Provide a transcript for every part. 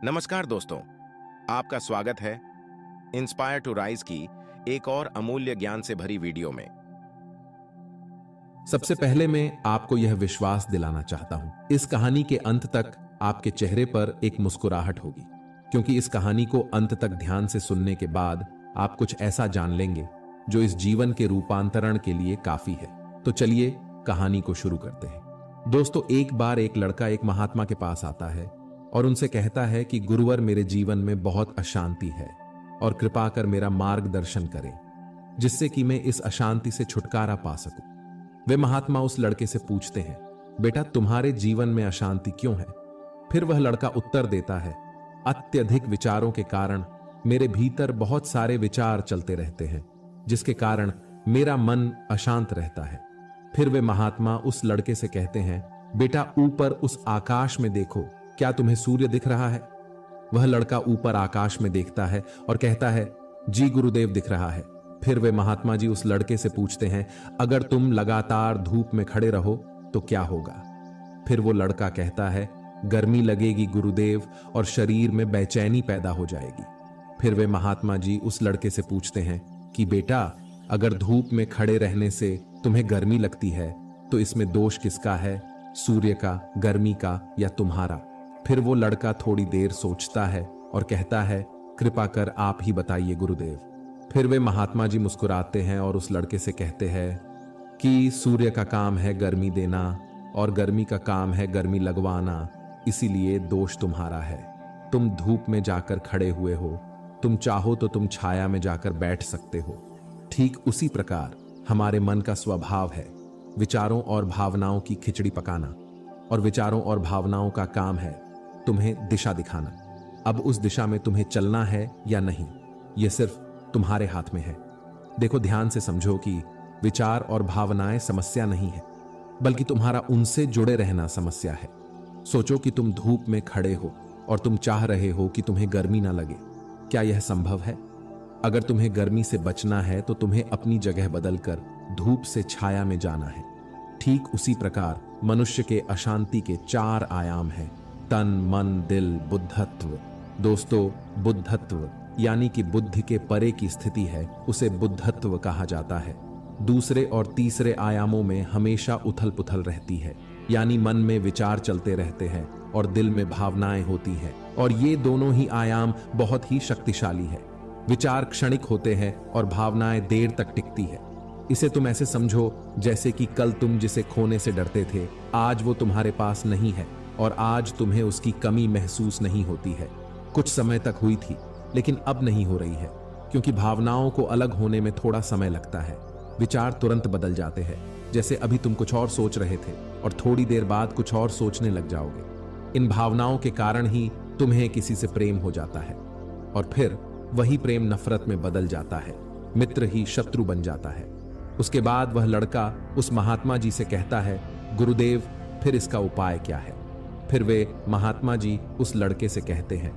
नमस्कार दोस्तों, आपका स्वागत है इंस्पायर टू राइज की एक और अमूल्य ज्ञान से भरी वीडियो में। सबसे पहले मैं आपको यह विश्वास दिलाना चाहता हूं, इस कहानी के अंत तक आपके चेहरे पर एक मुस्कुराहट होगी, क्योंकि इस कहानी को अंत तक ध्यान से सुनने के बाद आप कुछ ऐसा जान लेंगे जो इस जीवन के रूपांतरण के लिए काफी है। तो चलिए कहानी को शुरू करते हैं। दोस्तों, एक बार एक लड़का एक महात्मा के पास आता है और उनसे कहता है कि गुरुवर, मेरे जीवन में बहुत अशांति है और कृपा कर मेरा मार्गदर्शन करें, जिससे कि मैं इस अशांति से छुटकारा पा सकूं। वे महात्मा उस लड़के से पूछते हैं, बेटा तुम्हारे जीवन में अशांति क्यों है? फिर वह लड़का उत्तर देता है, अत्यधिक विचारों के कारण मेरे भीतर बहुत सारे विचार चलते रहते हैं, जिसके कारण मेरा मन अशांत रहता है। फिर वे महात्मा उस लड़के से कहते हैं, बेटा ऊपर उस आकाश में देखो, क्या तुम्हें सूर्य दिख रहा है? वह लड़का ऊपर आकाश में देखता है और कहता है, जी गुरुदेव दिख रहा है। फिर वे महात्मा जी उस लड़के से पूछते हैं, अगर तुम लगातार धूप में खड़े रहो तो क्या होगा? फिर वो लड़का कहता है, गर्मी लगेगी गुरुदेव और शरीर में बेचैनी पैदा हो जाएगी। फिर वे महात्मा जी उस लड़के से पूछते हैं कि बेटा, अगर धूप में खड़े रहने से तुम्हें गर्मी लगती है तो इसमें दोष किसका है, सूर्य का, गर्मी का या तुम्हारा? फिर वो लड़का थोड़ी देर सोचता है और कहता है, कृपा कर आप ही बताइए गुरुदेव। फिर वे महात्मा जी मुस्कुराते हैं और उस लड़के से कहते हैं कि सूर्य का काम है गर्मी देना और गर्मी का काम है गर्मी लगवाना, इसीलिए दोष तुम्हारा है। तुम धूप में जाकर खड़े हुए हो, तुम चाहो तो तुम छाया में जाकर बैठ सकते हो। ठीक उसी प्रकार हमारे मन का स्वभाव है विचारों और भावनाओं की खिचड़ी पकाना, और विचारों और भावनाओं का काम है तुम्हें दिशा दिखाना। अब उस दिशा में तुम्हें चलना है या नहीं, यह सिर्फ तुम्हारे हाथ में है। देखो, ध्यान से समझो कि विचार और भावनाएं समस्या नहीं है, बल्कि तुम्हारा उनसे जुड़े रहना समस्या है। सोचो कि तुम धूप में खड़े हो और तुम चाह रहे हो कि तुम्हें गर्मी ना लगे। क्या यह संभव है? अगर तुम्हें गर्मी से बचना है तो तुम्हें अपनी जगह बदलकर धूप से छाया में जाना है। ठीक उसी प्रकार मनुष्य के अशांति के 4 आयाम हैं, तन, मन, दिल, बुद्धत्व। दोस्तों, बुद्धत्व यानी कि बुद्धि के परे की स्थिति है, उसे बुद्धत्व कहा जाता है। दूसरे और तीसरे आयामों में हमेशा उथल पुथल रहती है, यानी मन में विचार चलते रहते हैं और दिल में भावनाएं होती हैं, और ये दोनों ही आयाम बहुत ही शक्तिशाली है। विचार क्षणिक होते हैं और भावनाएं देर तक टिकती है। इसे तुम ऐसे समझो जैसे कि कल तुम जिसे खोने से डरते थे, आज वो तुम्हारे पास नहीं है और आज तुम्हें उसकी कमी महसूस नहीं होती है। कुछ समय तक हुई थी, लेकिन अब नहीं हो रही है, क्योंकि भावनाओं को अलग होने में थोड़ा समय लगता है। विचार तुरंत बदल जाते हैं, जैसे अभी तुम कुछ और सोच रहे थे और थोड़ी देर बाद कुछ और सोचने लग जाओगे। इन भावनाओं के कारण ही तुम्हें किसी से प्रेम हो जाता है और फिर वही प्रेम नफरत में बदल जाता है, मित्र ही शत्रु बन जाता है। उसके बाद वह लड़का उस महात्मा जी से कहता है, गुरुदेव फिर इसका उपाय क्या है? फिर वे महात्मा जी उस लड़के से कहते हैं,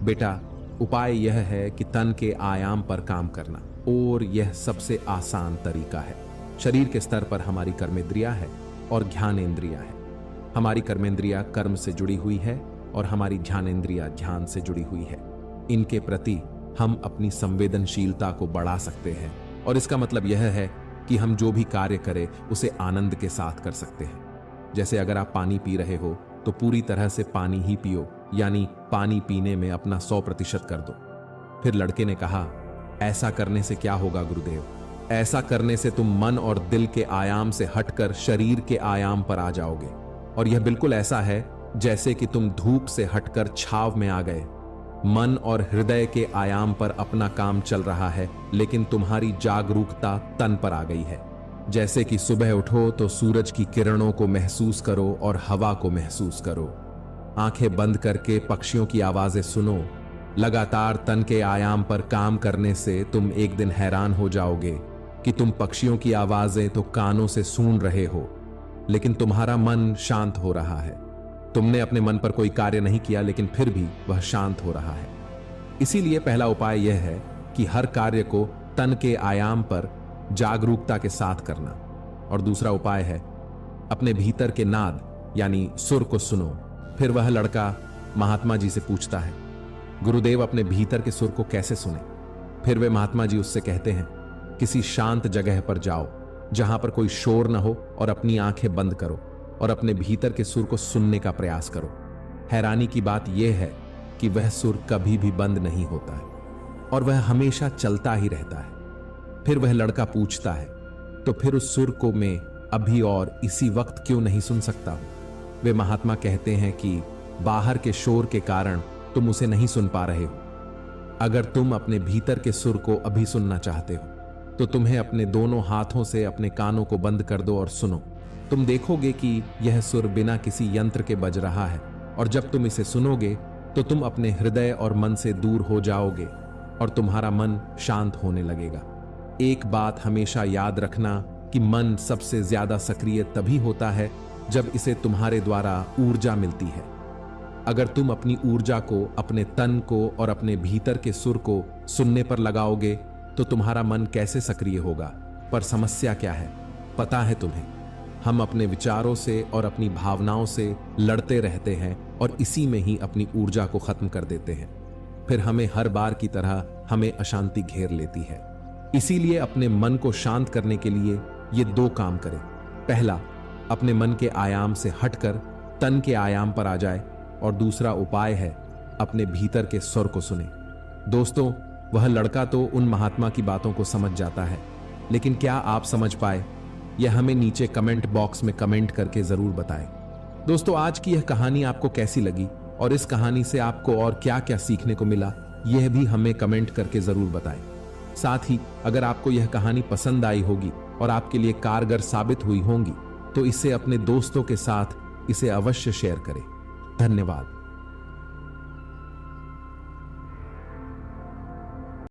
बेटा उपाय यह है कि तन के आयाम पर काम करना, और यह सबसे आसान तरीका है। शरीर के स्तर पर हमारी कर्मेंद्रियां है और ज्ञानेंद्रियां है। हमारी कर्मेंद्रियां कर्म से जुड़ी हुई है और हमारी ज्ञानेंद्रियां ध्यान से जुड़ी हुई है। इनके प्रति हम अपनी संवेदनशीलता को बढ़ा सकते हैं, और इसका मतलब यह है कि हम जो भी कार्य करें उसे आनंद के साथ कर सकते हैं। जैसे अगर आप पानी पी रहे हो तो पूरी तरह से पानी ही पियो, यानी पानी पीने में अपना 100% कर दो। फिर लड़के ने कहा, ऐसा करने से क्या होगा गुरुदेव? ऐसा करने से तुम मन और दिल के आयाम से हटकर शरीर के आयाम पर आ जाओगे, और यह बिल्कुल ऐसा है जैसे कि तुम धूप से हटकर छाव में आ गए। मन और हृदय के आयाम पर अपना काम चल रहा है, लेकिन तुम्हारी जागरूकता तन पर आ गई है। जैसे कि सुबह उठो तो सूरज की किरणों को महसूस करो और हवा को महसूस करो। आंखें बंद करके पक्षियों की आवाजें सुनो। लगातार तन के आयाम पर काम करने से तुम एक दिन हैरान हो जाओगे कि तुम पक्षियों की आवाजें तो कानों से सुन रहे हो, लेकिन तुम्हारा मन शांत हो रहा है। तुमने अपने मन पर कोई कार्य नहीं किया, लेकिन फिर भी वह शांत हो रहा है। इसीलिए पहला उपाय यह है कि हर कार्य को तन के आयाम पर जागरूकता के साथ करना, और दूसरा उपाय है अपने भीतर के नाद यानी सुर को सुनो। फिर वह लड़का महात्मा जी से पूछता है, गुरुदेव अपने भीतर के सुर को कैसे सुने? फिर वे महात्मा जी उससे कहते हैं, किसी शांत जगह पर जाओ जहां पर कोई शोर न हो और अपनी आंखें बंद करो और अपने भीतर के सुर को सुनने का प्रयास करो। हैरानी की बात यह है कि वह सुर कभी भी बंद नहीं होता है और वह हमेशा चलता ही रहता है। फिर वह लड़का पूछता है, तो फिर उस सुर को मैं अभी और इसी वक्त क्यों नहीं सुन सकता हूं? वे महात्मा कहते हैं कि बाहर के शोर के कारण तुम उसे नहीं सुन पा रहे हो। अगर तुम अपने भीतर के सुर को अभी सुनना चाहते हो तो तुम्हें अपने दोनों हाथों से अपने कानों को बंद कर दो और सुनो। तुम देखोगे कि यह सुर बिना किसी यंत्र के बज रहा है और जब तुम इसे सुनोगे तो तुम अपने हृदय और मन से दूर हो जाओगे और तुम्हारा मन शांत होने लगेगा। एक बात हमेशा याद रखना कि मन सबसे ज्यादा सक्रिय तभी होता है जब इसे तुम्हारे द्वारा ऊर्जा मिलती है। अगर तुम अपनी ऊर्जा को अपने तन को और अपने भीतर के सुर को सुनने पर लगाओगे तो तुम्हारा मन कैसे सक्रिय होगा? पर समस्या क्या है पता है तुम्हें? हम अपने विचारों से और अपनी भावनाओं से लड़ते रहते हैं और इसी में ही अपनी ऊर्जा को खत्म कर देते हैं। फिर हमें हर बार की तरह हमें अशांति घेर लेती है। इसीलिए अपने मन को शांत करने के लिए ये दो काम करें। पहला, अपने मन के आयाम से हटकर तन के आयाम पर आ जाए और दूसरा उपाय है अपने भीतर के स्वर को सुने। दोस्तों, वह लड़का तो उन महात्मा की बातों को समझ जाता है, लेकिन क्या आप समझ पाए? यह हमें नीचे कमेंट बॉक्स में कमेंट करके जरूर बताएं। दोस्तों, आज की यह कहानी आपको कैसी लगी और इस कहानी से आपको और क्या क्या सीखने को मिला, यह भी हमें कमेंट करके जरूर बताएं। साथ ही अगर आपको यह कहानी पसंद आई होगी और आपके लिए कारगर साबित हुई होंगी तो इसे अपने दोस्तों के साथ इसे अवश्य शेयर करें। धन्यवाद।